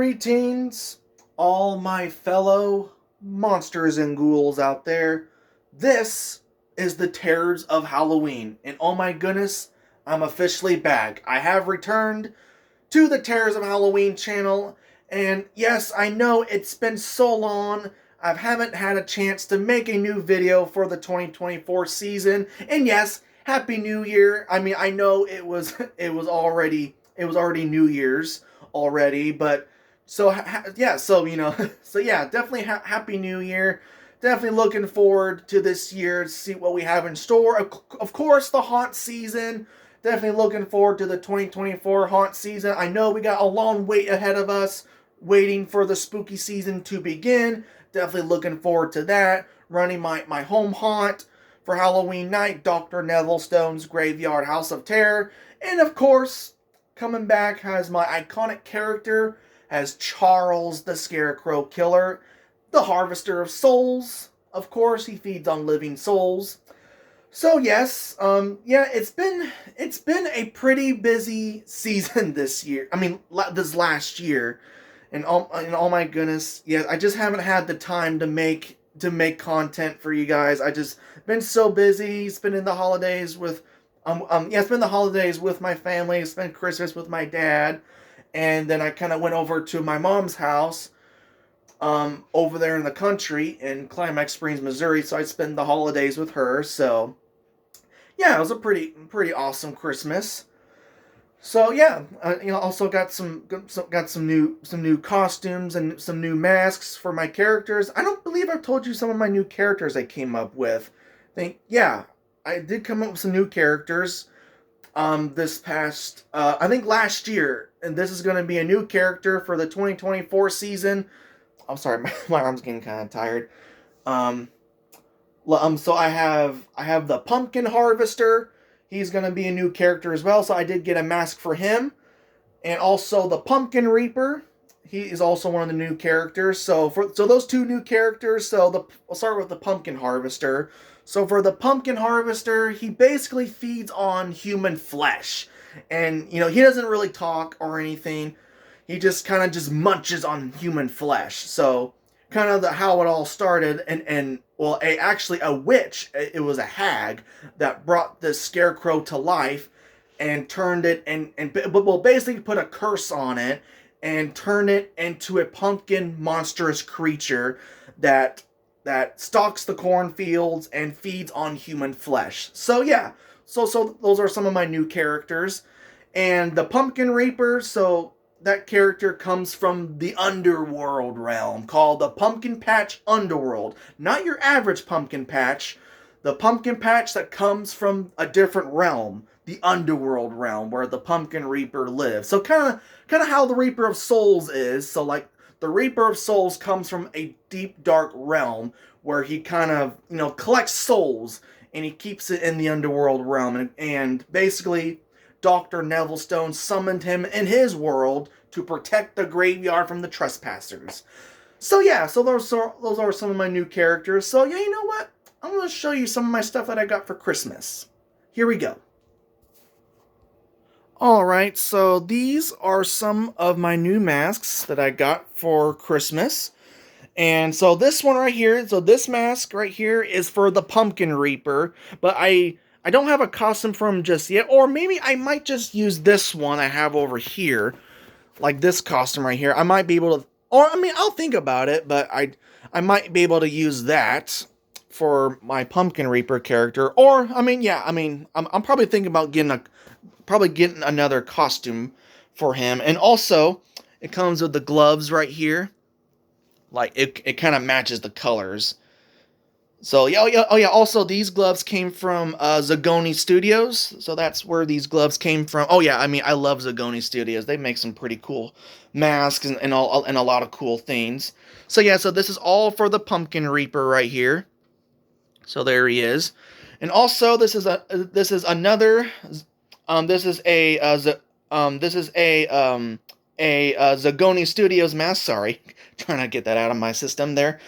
Greetings, all my fellow monsters and ghouls out there. This is the Terrors of Halloween, and oh my goodness, I'm officially back. I have returned to the Terrors of Halloween channel, and yes, I know it's been so long. I haven't had a chance to make a new video for the 2024 season, and yes, Happy New Year. I mean, I know it was already New Year's already, but definitely Happy New Year. Definitely looking forward to this year to see what we have in store. Of course, the haunt season. Definitely looking forward to the 2024 haunt season. I know we got a long wait ahead of us, waiting for the spooky season to begin. Definitely looking forward to that. Running my home haunt for Halloween night, Dr. Nevillestone's Graveyard House of Terror. And of course, coming back as my iconic character as Charles the Scarecrow Killer, the Harvester of Souls. Of course, he feeds on living souls. So yes, it's been a pretty busy season this year. I mean, this last year, and oh my goodness, yeah, I just haven't had the time to make content for you guys. I just been so busy spending the holidays with spend the holidays with my family, spend Christmas with my dad, and then I kind of went over to my mom's house, over there in the country in Climax Springs, Missouri. So I spent the holidays with her. So yeah, it was a pretty awesome Christmas. So yeah, also got some new costumes and some new masks for my characters. I don't believe I've told you some of my new characters I came up with. I did come up with some new characters this past, I think last year, and this is going to be a new character for the 2024 season. I'm sorry, my arm's getting kind of tired. So I have the Pumpkin Harvester. He's going to be a new character as well, so I did get a mask for him. And also the Pumpkin Reaper. He is also one of the new characters. So those two new characters, I'll start with the Pumpkin Harvester. So for the Pumpkin Harvester, he basically feeds on human flesh. And, he doesn't really talk or anything. He just kind of just munches on human flesh. So kind of how it all started, actually a witch, it was a hag that brought this scarecrow to life and turned it basically put a curse on it and turned it into a pumpkin monstrous creature that stalks the cornfields and feeds on human flesh. So yeah, so those are some of my new characters. And the Pumpkin Reaper, so that character comes from the underworld realm called the Pumpkin Patch Underworld. Not your average pumpkin patch. The pumpkin patch that comes from a different realm, the underworld realm where the Pumpkin Reaper lives. So kind of how the Reaper of Souls is. So like the Reaper of Souls comes from a deep dark realm where he kind of, collects souls and he keeps it in the underworld realm, and basically Dr. Nevillestone summoned him in his world to protect the graveyard from the trespassers. So yeah, so those are some of my new characters. So yeah, you know what? I'm going to show you some of my stuff that I got for Christmas. Here we go. Alright, so these are some of my new masks that I got for Christmas. And so this one right here, so this mask right here is for the Pumpkin Reaper, but I don't have a costume for him just yet, or maybe I might just use this one I have over here, like this costume right here. I might be able to, I'll think about it, but I might be able to use that for my Pumpkin Reaper character, or, I'm probably thinking about getting another costume for him. And also, it comes with the gloves right here, like, it kind of matches the colors. So, also, these gloves came from Zagoni Studios. So, that's where these gloves came from. Oh, yeah, I love Zagoni Studios. They make some pretty cool masks and a lot of cool things. So, yeah, so this is all for the Pumpkin Reaper right here. So, there he is. And also, this is a Zagoni Studios mask. Sorry, trying to get that out of my system there.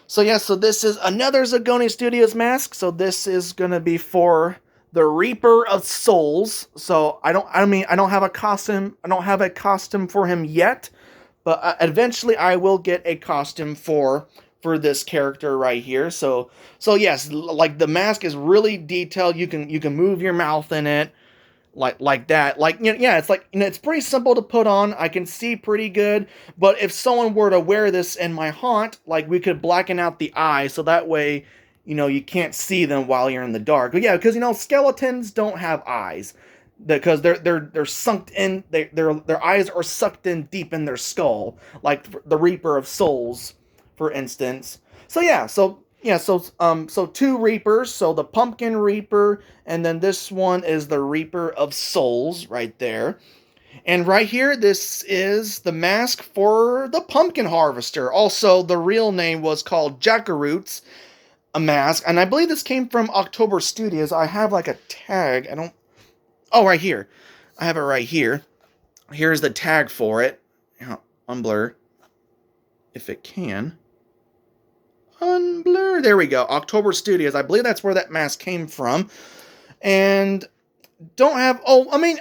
So yeah, so this is another Zagoni Studios mask. So this is gonna be for the Reaper of Souls. So I don't have a costume for him yet, But eventually I will get a costume for this character right here. So yes, like the mask is really detailed. You can move your mouth in it like that. Like, you know, yeah, it's like, you know, it's pretty simple to put on. I can see pretty good. But if someone were to wear this in my haunt, like, we could blacken out the eyes so that way, you know, you can't see them while you're in the dark. But yeah, because, you know, skeletons don't have eyes because they're sunk in. Their eyes are sucked in deep in their skull, like the Reaper of Souls, for instance. So yeah, so two Reapers. So the Pumpkin Reaper, and then this one is the Reaper of Souls right there. And right here, this is the mask for the Pumpkin Harvester. Also, the real name was called Jackaroots, a mask, and I believe this came from October Studios. I have like a tag. I don't. Oh, right here. I have it right here. Here's the tag for it. Unblur, if it can. Unblur. There we go. October Studios. I believe that's where that mask came from. And don't have. Oh, I mean,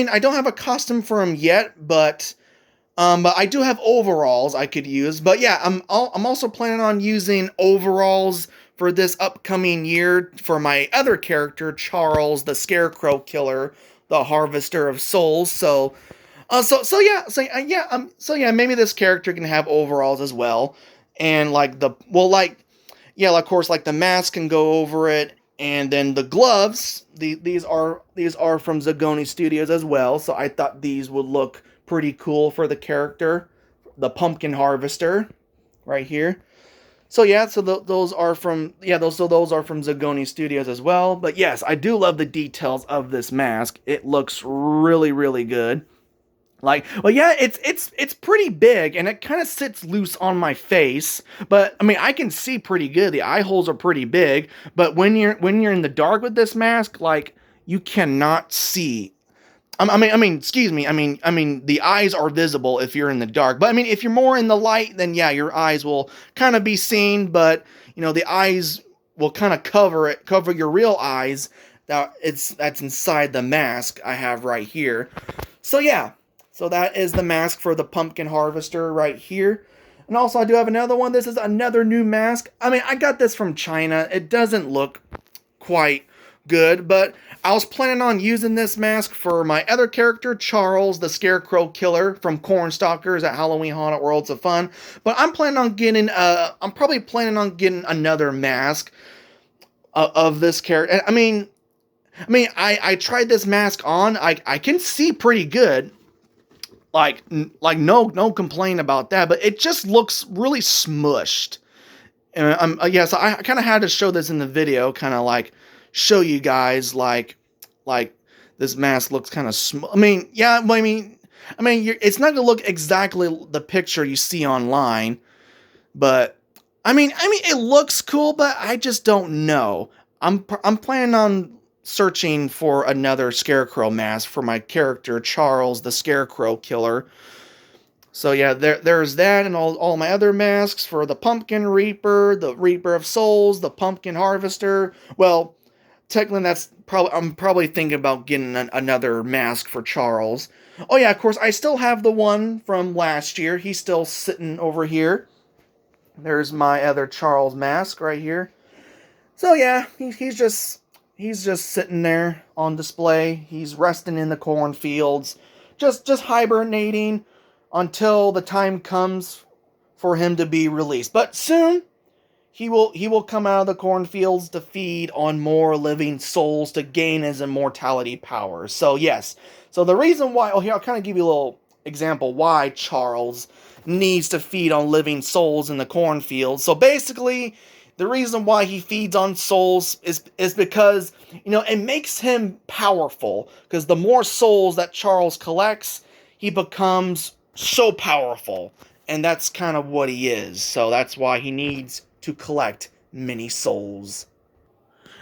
I don't have a costume for him yet, but I do have overalls I could use. But yeah, I'm also planning on using overalls for this upcoming year for my other character, Charles, the Scarecrow Killer, the Harvester of Souls. So yeah, maybe this character can have overalls as well, and yeah, of course, like the mask can go over it, and then the gloves. These are from Zagoni Studios as well, so I thought these would look pretty cool for the character, the Pumpkin Harvester, right here. So yeah, those are from Zagoni Studios as well. But yes, I do love the details of this mask. It looks really, really good. Like, well, yeah, it's pretty big, and it kind of sits loose on my face. But I mean, I can see pretty good. The eye holes are pretty big. But when you're in the dark with this mask, like, you cannot see. Excuse me. The eyes are visible if you're in the dark. But I mean, if you're more in the light, then yeah, your eyes will kind of be seen. But you know, the eyes will kind of cover your real eyes. That's inside the mask I have right here. So yeah. So that is the mask for the Pumpkin Harvester right here. And also I do have another one. This is another new mask. I mean, I got this from China. It doesn't look quite good, but I was planning on using this mask for my other character, Charles, the Scarecrow Killer from Cornstalkers at Halloween Haunted Worlds of Fun. But I'm probably planning on getting another mask of this character. I tried this mask on. I can see pretty good. Like no complaint about that, but it just looks really smushed. And so I kind of had to show this in the video, kind of like show you guys like this mask looks kind of I mean, yeah, it's not gonna look exactly the picture you see online, but I mean, it looks cool, but I just don't know. I'm planning on searching for another Scarecrow mask for my character, Charles, the Scarecrow Killer. So yeah, there's that, and all my other masks for the Pumpkin Reaper, the Reaper of Souls, the Pumpkin Harvester. Well, technically I'm probably thinking about getting another mask for Charles. Oh yeah, of course, I still have the one from last year. He's still sitting over here. There's my other Charles mask right here. So yeah, he's just sitting there on display. He's resting in the cornfields, just hibernating until the time comes for him to be released. But soon he will come out of the cornfields to feed on more living souls to gain his immortality powers. So yes. So the reason why, here I'll kind of give you a little example why Charles needs to feed on living souls in the cornfields. So basically, the reason why he feeds on souls is because, you know, it makes him powerful. Because the more souls that Charles collects, he becomes so powerful. And that's kind of what he is. So that's why he needs to collect many souls.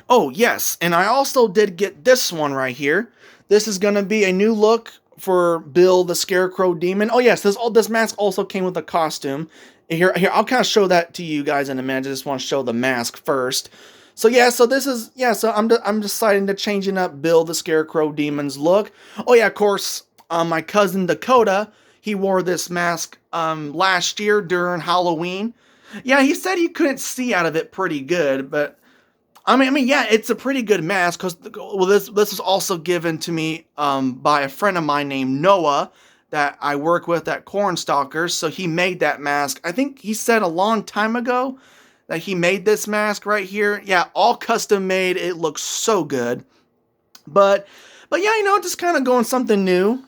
Oh, yes. And I also did get this one right here. This is going to be a new look for Bill the Scarecrow Demon. Oh, yes. This mask also came with a costume. Here, I'll kind of show that to you guys in a minute. I just want to show the mask first. So I'm deciding to changing up Bill the Scarecrow Demon's look. Oh yeah, of course, my cousin Dakota, he wore this mask last year during Halloween. Yeah, he said he couldn't see out of it pretty good, but yeah, it's a pretty good mask because this was also given to me by a friend of mine named Noah that I work with at Cornstalkers. So he made that mask. I think he said a long time ago that he made this mask right here. Yeah, all custom made. It looks so good. But yeah, just kind of going something new.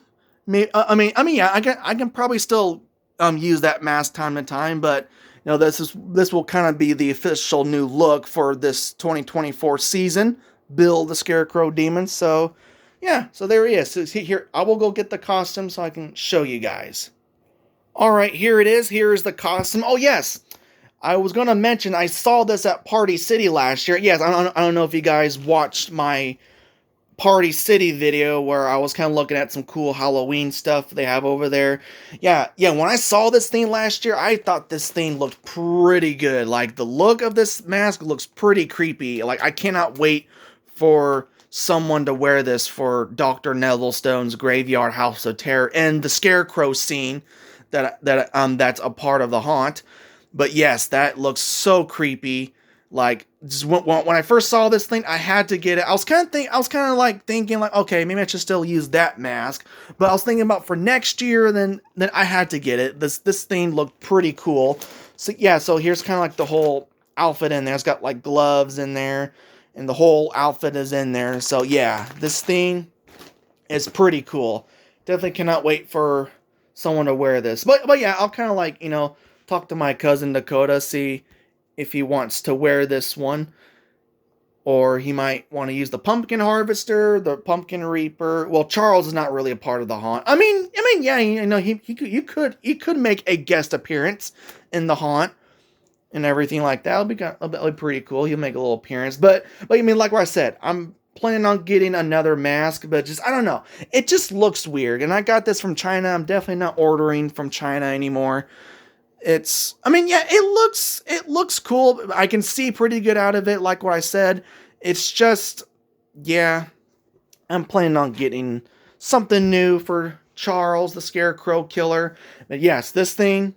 Yeah, I can probably still use that mask time to time, but this will kind of be the official new look for this 2024 season. Bill the Scarecrow Demon. So yeah, so there he is. So here, I will go get the costume so I can show you guys. All right, here it is. Here is the costume. Oh yes, I was gonna mention I saw this at Party City last year. Yes, I don't know if you guys watched my Party City video where I was kind of looking at some cool Halloween stuff they have over there. Yeah, when I saw this thing last year, I thought this thing looked pretty good. Like, the look of this mask looks pretty creepy. Like, I cannot wait for someone to wear this for Dr. Nevillestone's Graveyard House of Terror and the Scarecrow scene that's a part of the haunt. But yes, that looks so creepy. Like, just when I first saw this thing, I had to get it. I was kind of like thinking like, okay, maybe I should still use that mask. But I was thinking about for next year, then I had to get it. This thing looked pretty cool. So yeah, so here's kind of like the whole outfit in there. It's got like gloves in there, and the whole outfit is in there. So yeah, this thing is pretty cool. Definitely cannot wait for someone to wear this. But yeah, I'll kind of like, talk to my cousin Dakota, see if he wants to wear this one, or he might want to use the pumpkin harvester, the pumpkin reaper. Well, Charles is not really a part of the haunt. Yeah, he could make a guest appearance in the haunt and everything like that. That'll be pretty cool. He'll make a little appearance, but like what I said, I'm planning on getting another mask, but just I don't know, it just looks weird. And I got this from China. I'm definitely not ordering from China anymore. It looks cool. I can see pretty good out of it, like what I said. It's just, yeah, I'm planning on getting something new for Charles, the Scarecrow Killer. But yes, this is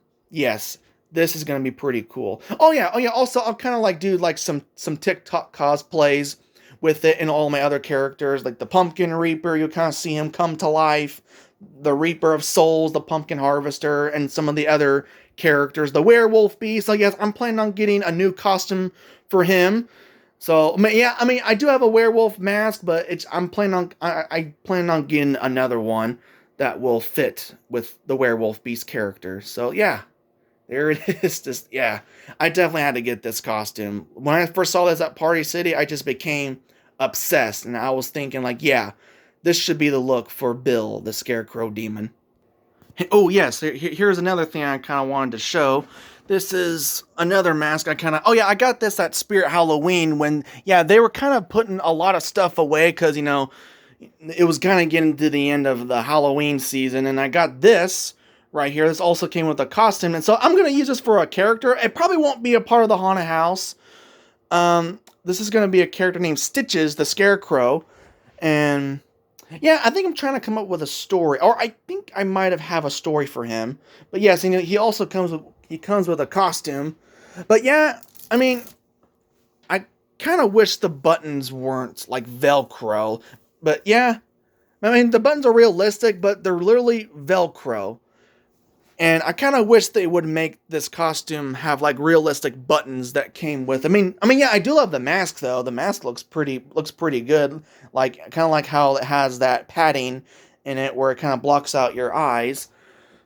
going to be pretty cool. Oh yeah, also, I'll kind of like do like some TikTok cosplays with it and all my other characters, like the Pumpkin Reaper. You'll kind of see him come to life. The Reaper of Souls, the Pumpkin Harvester, and some of the other characters, the Werewolf Beast. So yes, I'm planning on getting a new costume for him. So yeah, I do have a werewolf mask, but I plan on getting another one that will fit with the Werewolf Beast character. So yeah, there it is. Just yeah, I definitely had to get this costume. When I first saw this at Party City, I just became obsessed, and I was thinking like, yeah, this should be the look for Bill, the Scarecrow Demon. Oh yes, here's another thing I kind of wanted to show. This is another mask I got this at Spirit Halloween when, they were kind of putting a lot of stuff away because, it was kind of getting to the end of the Halloween season, and I got this right here. This also came with a costume, and so I'm going to use this for a character. It probably won't be a part of the haunted house. This is going to be a character named Stitches, the Scarecrow, and yeah, I think I'm trying to come up with a story, or I think I might have a story for him. But yes, he also comes with a costume. But yeah, I kind of wish the buttons weren't like Velcro. But yeah, the buttons are realistic, but they're literally Velcro. And I kind of wish they would make this costume have like realistic buttons that came with. Yeah, I do love the mask though. The mask looks pretty good. Like kind of like how it has that padding in it where it kind of blocks out your eyes.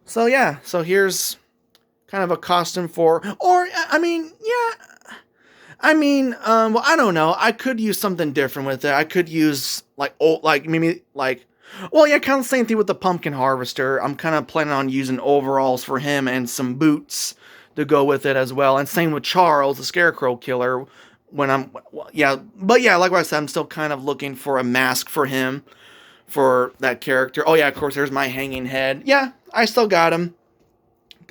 So yeah, so here's kind of a costume for, or well, I don't know. I could use something different with it. I could use well, yeah, kind of the same thing with the Pumpkin Harvester. I'm kind of planning on using overalls for him and some boots to go with it as well. And same with Charles, the Scarecrow Killer. But yeah, like I said, I'm still kind of looking for a mask for him, for that character. Oh yeah, of course, there's my hanging head. Yeah, I still got him.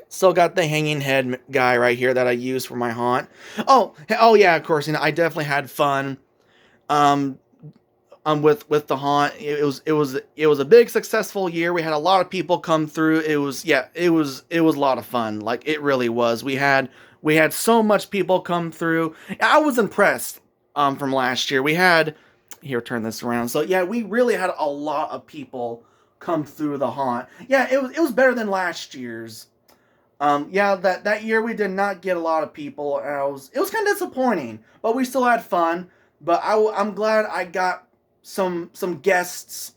Still got the hanging head guy right here that I use for my haunt. Oh yeah, of course, I definitely had fun. with the haunt. It was a big successful year. We had a lot of people come through. It was a lot of fun. Like, it really was. We had so much people come through. I was impressed from last year. We had, here, turn this around. So yeah, we really had a lot of people come through the haunt. Yeah, it was better than last year's. Yeah, that year we did not get a lot of people, and it was kind of disappointing, but we still had fun. But I'm glad I got some guests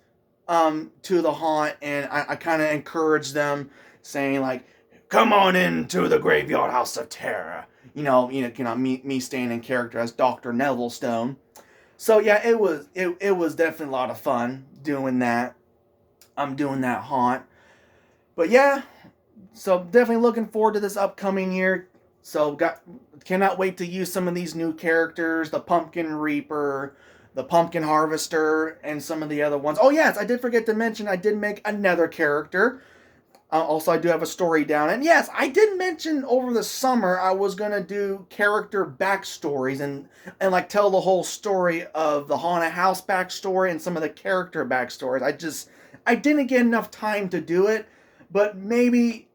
to the haunt, and I kind of encouraged them, saying like, "Come on into the Graveyard House of Terror." Me staying in character as Dr. Neville Stone. So yeah, it was definitely a lot of fun doing that. I'm doing that haunt. But yeah, so definitely looking forward to this upcoming year. So cannot wait to use some of these new characters, the Pumpkin Reaper, the Pumpkin Harvester, and some of the other ones. Oh yes, I did forget to mention I did make another character. Also, I do have a story down. And yes, I did mention over the summer I was going to do character backstories and like tell the whole story of the haunted house backstory and some of the character backstories. I didn't get enough time to do it, but maybe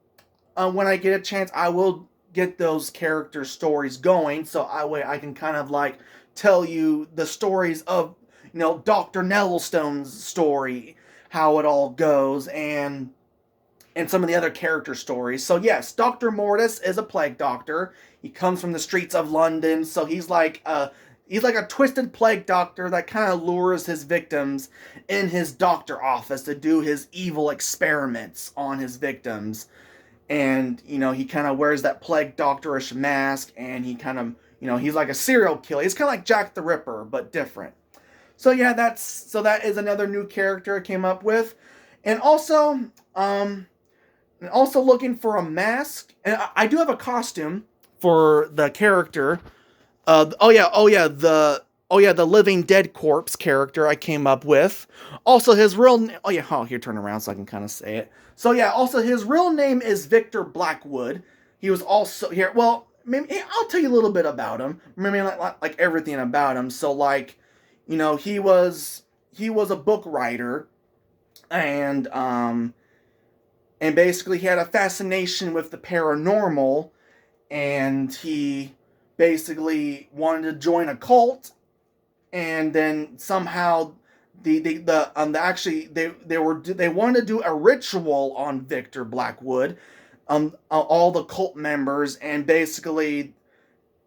when I get a chance, I will get those character stories going, so I can kind of like tell you the stories of, Dr. Nevillestone's story, how it all goes, and some of the other character stories. So yes, Dr. Mortis is a plague doctor. He comes from the streets of London, so he's like a twisted plague doctor that kind of lures his victims in his doctor office to do his evil experiments on his victims. And, he kind of wears that plague doctorish mask, and he kind of, he's like a serial killer. He's kind of like Jack the Ripper, but different. So yeah, that is another new character I came up with. And also looking for a mask. And I do have a costume for the character. The Living Dead Corpse character I came up with. Also, his real here, turn around so I can kind of say it. So yeah, also his real name is Victor Blackwood. He was also here. Well, maybe I'll tell you a little bit about him. Maybe like everything about him. So like, he was a book writer, and basically he had a fascination with the paranormal, and he basically wanted to join a cult, and then somehow they wanted to do a ritual on Victor Blackwood, all the cult members, and basically,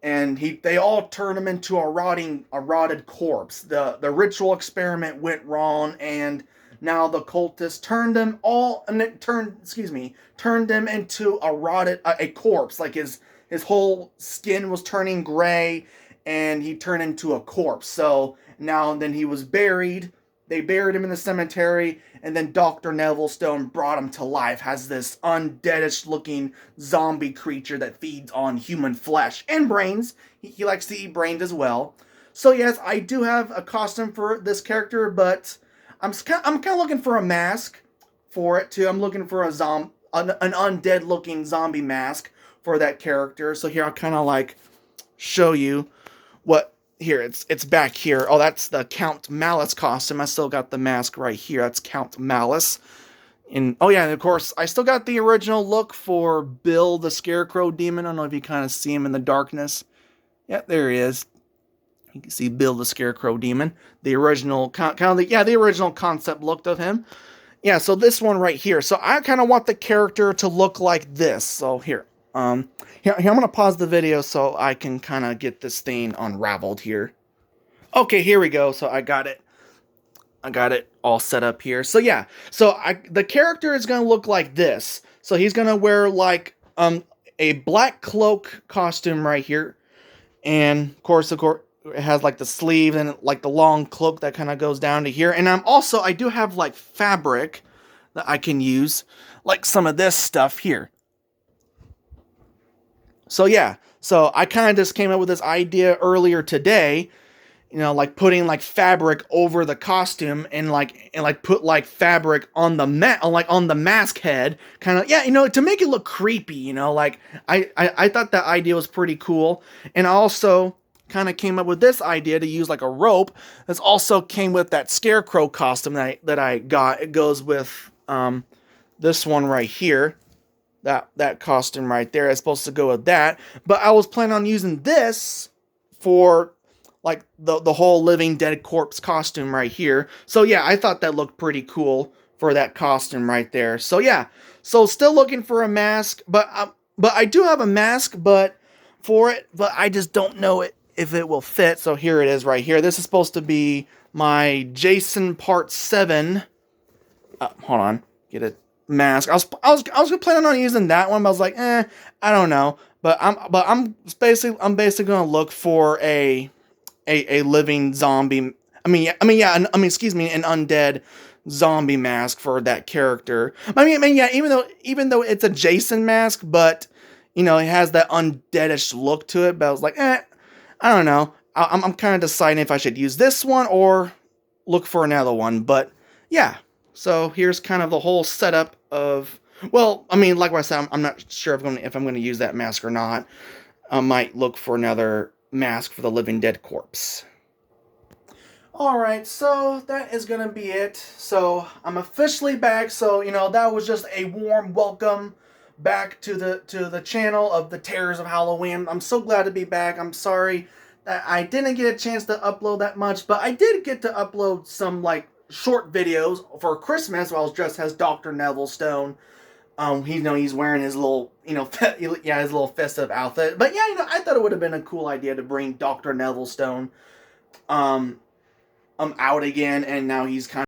they all turned him into a rotted corpse. The ritual experiment went wrong, and now the cultists turned him into a corpse. Like his whole skin was turning gray, and he turned into a corpse. So then he was buried. They buried him in the cemetery, and then Dr. Nevillestone brought him to life. Has this undeadish looking zombie creature that feeds on human flesh and brains. He likes to eat brains as well. So yes, I do have a costume for this character, but I'm kind of looking for a mask for it too. I'm looking for an undead looking zombie mask for that character. So here I'll kind of like show you what. Here, it's back here. Oh, that's the Count Malice costume. I still got the mask right here. That's Count Malice. And of course, I still got the original look for Bill the Scarecrow Demon. I don't know if you kind of see him in the darkness. Yeah, there he is. You can see Bill the Scarecrow Demon. The original the original concept look of him. Yeah, so this one right here. So I kind of want the character to look like this. So here, I'm gonna pause the video so I can kind of get this thing unraveled here. Okay, here we go. So I got it all set up here. So yeah, the character is gonna look like this. So he's gonna wear like a black cloak costume right here, and of course it has like the sleeve and like the long cloak that kind of goes down to here. And I do have like fabric that I can use, like some of this stuff here. So yeah, so I kind of just came up with this idea earlier today, like putting like fabric over the costume and put like fabric on the on the mask head, kind of, to make it look creepy, like I thought that idea was pretty cool. And I also kind of came up with this idea to use like a rope. This also came with that scarecrow costume that I got. It goes with this one right here. That costume right there is supposed to go with that. But I was planning on using this for like the whole living dead corpse costume right here. So yeah, I thought that looked pretty cool for that costume right there. So yeah, so still looking for a mask, but I do have a mask, but I just don't know if it will fit. So here it is right here. This is supposed to be my Jason Part 7. Hold on, get it. Mask. I was planning on using that one, but I was like, I don't know. But I'm basically gonna look for a living zombie. Excuse me, an undead zombie mask for that character. Yeah, even though it's a Jason mask, but you know, it has that undeadish look to it. But I was like, I don't know. I'm kind of deciding if I should use this one or look for another one. But yeah. So here's kind of the whole setup of, well, I mean, like I said, I'm not sure if I'm going to use that mask or not. I might look for another mask for the living dead corpse. Alright, so that is going to be it. So I'm officially back. So, you know, that was just a warm welcome back to the channel of the Terrors of Halloween. I'm so glad to be back. I'm sorry that I didn't get a chance to upload that much, but I did get to upload some, like, short videos for Christmas while I was dressed as Dr. Neville Stone. He's wearing his little, his little festive outfit. But yeah, I thought it would have been a cool idea to bring Dr. Neville Stone, out again, and now he's kind